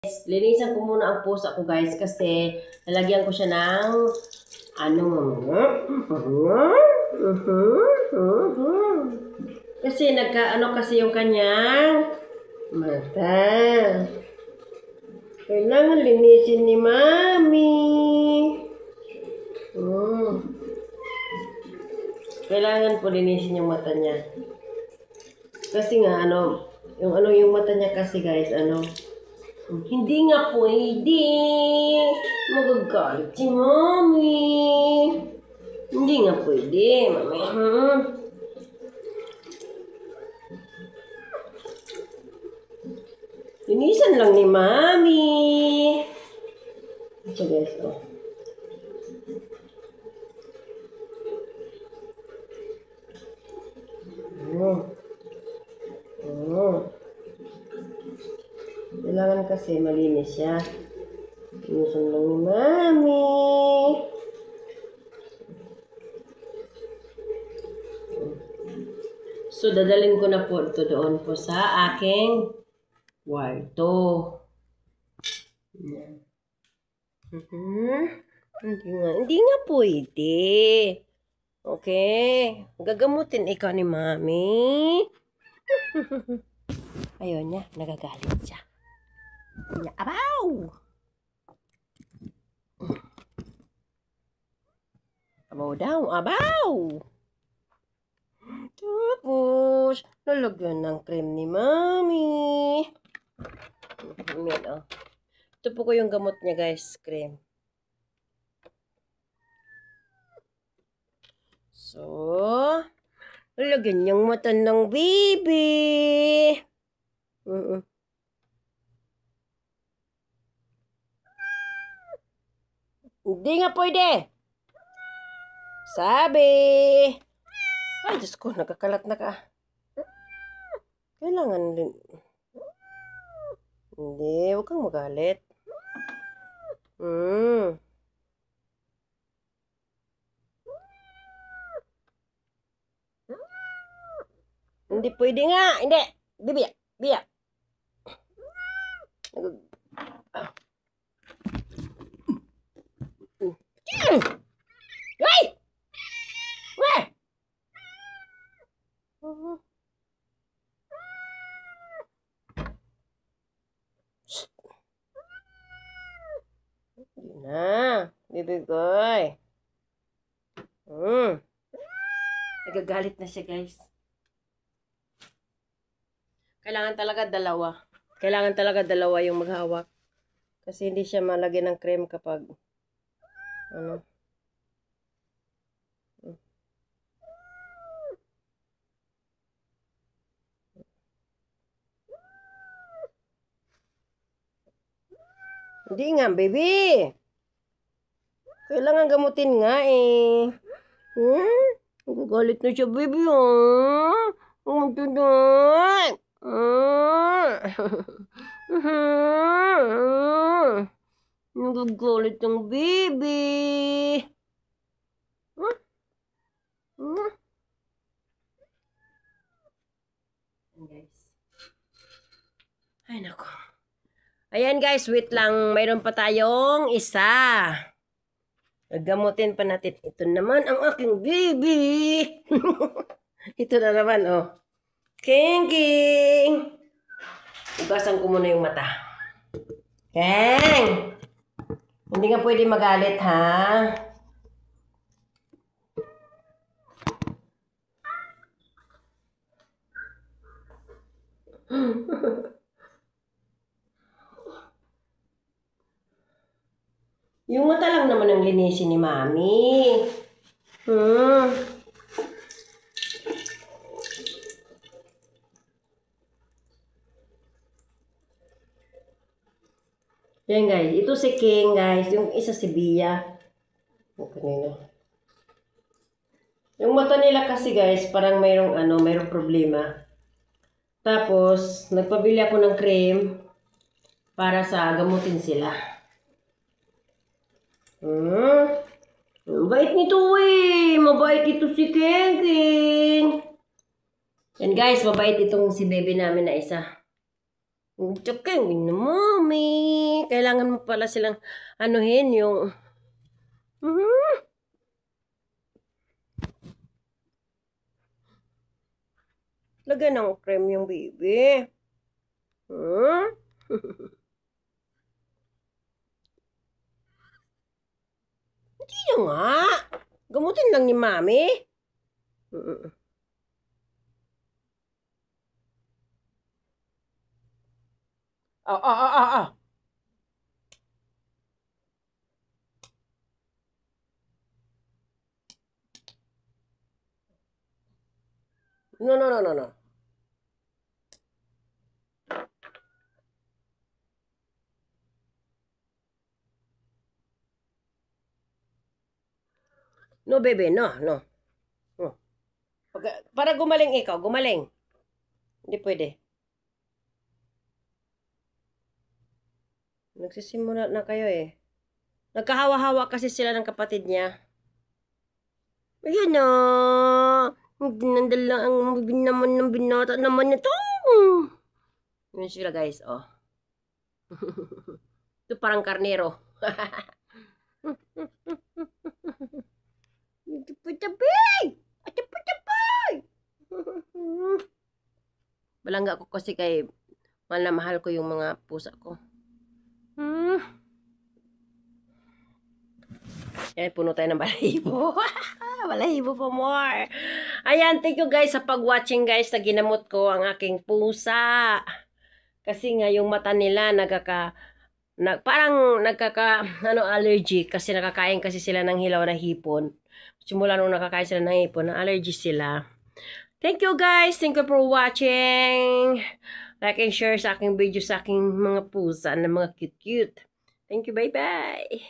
Linisan ko muna ang pusa ko guys kasi lalagyan ko siya ng kasi kasi yung kanyang mata. Kailangan linisin ni Mami. Kailangan po linisin yung mata niya. Kasi nga yung mata niya kasi guys, hindi nga pwede. Magagalit si Mami. Hindi nga pwede, Mami. Linisan lang ni Mami. Ito guys, Kailangan kasi malinis siya. Linisan lang ni Mami. So, dadalhin ko na po ito doon po sa aking kwarto. Hindi nga pwede. Okay. Gagamutin ikaw ni Mami. Ayaw niya. Nagagalit siya. Abaw! Abaw daw. Abaw! Tapos, lalagyan ng cream ni Mami. Ito po ko yung gamot niya guys. Cream. So, lalagyan niyang mata ng baby. Hindi nga pwede. Sabi. Ay, Diyos ko, nakakalat na ka. Kailangan din. Hindi, huwag kang magalit. Hindi pwede nga. Hindi. Bibiyak. Biyak. Ay! Weh! Hindi na. Bibigay. Nagagalit na siya guys. Kailangan talaga dalawa yung maghawak. Kasi hindi siya malagyan ng cream kapag Hindi nga, baby. Kailangan gamutin nga eh. Nagagalit na siya, baby. Nagagalit. Nagagalit ng baby. Guys. Ay, nako. Ayan guys, wait lang. Mayroon pa tayong isa. Gamutin pa natin. Ito naman ang aking baby. Ito na naman, King King. Ugasan ko muna yung mata. King. Hindi nga pwede magalit, ha? Yung mata lang naman ang linisin ni Mami. Yan guys, ito si King guys, yung isa si Bia. Yung mata nila kasi guys, parang mayroong problema. Tapos, nagpabili ako ng cream para sa gamutin sila. Mabait nito eh. Mabait ito si King King. Yan guys, mabait itong si baby namin na isa. King na Mami. kailangan mo pala silang anuhin yung... Lagyan ng cream yung baby. Hindi na nga. Gamutin lang ni Mami. No. No, baby, no. Para gumaling ikaw, gumaling. Hindi pwede. Nagsisimula na kayo eh. Nagkahawa-hawa kasi sila ng kapatid niya. Ayan na. Nandala ang naman ng binata naman na to. Yun sila guys, oh. Ito parang karnero. Balangga ko kasi kay mahal na mahal ko yung mga pusa ko. Yan, puno tayo ng balahibo. Balahibo pa more. Ayan, thank you guys sa pag-watching guys. Na ginamot ko ang aking pusa. Kasi nga yung mata nila parang allergy kasi nakakain kasi sila ng hilaw na hipon. Simula nung nakakain sila ng hipon, na allergy sila. Thank you guys. Thank you for watching. Like and share sa aking video sa aking mga pusa na mga cute-cute. Thank you. Bye-bye.